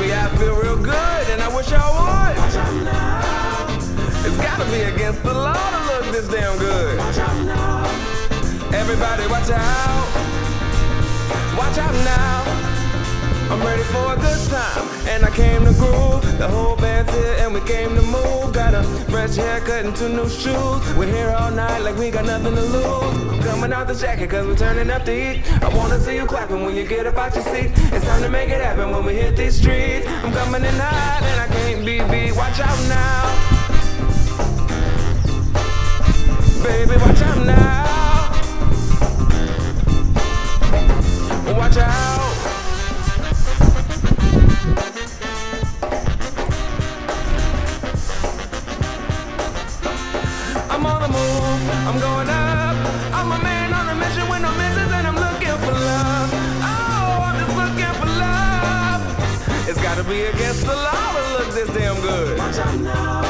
baby, I feel real good, and I wish I would. Watch out now. It's gotta be against the law to look this damn good. Watch out now. Everybody watch out. Watch out now. I'm ready for a good time, and I came to groove. The whole band's here and we came to move. Got a fresh haircut and 2 new shoes. We're here all night like we got nothing to lose. I'm coming out the jacket cause we're turning up the heat. I wanna see you clapping when you get up out your seat. It's time to make it happen when we hit these streets. I'm coming in hot and I can't be beat. Watch out now. Baby, watch out now. Watch out. I'm on the move, I'm going up. I'm a man on a mission with no missions, and I'm looking for love. Oh, I'm just looking for love. It's gotta be against the law to look this damn good. Watch out now.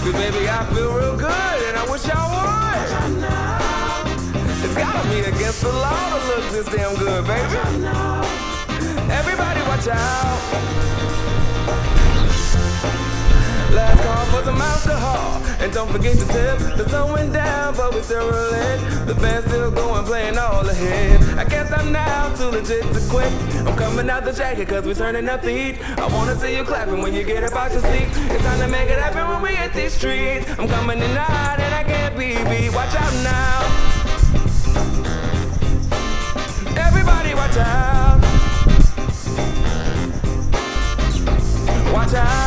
Cause baby, I feel real good, and I wish I would. Watch out now. It's gotta be against the law to look this damn good, baby. Watch out now. Everybody watch out. Last call for some alcohol, and don't forget to tip. The sun went down, but we still rolling. The band's still going, playing all ahead. I guess I'm now too legit to quit. I'm coming out the jacket cause we're turning up the heat. I wanna see you clapping when you get up out your seat. It's time to make it happen when we hit these streets. I'm coming in hot and I can't be beat. Watch out now. Everybody watch out. Watch out.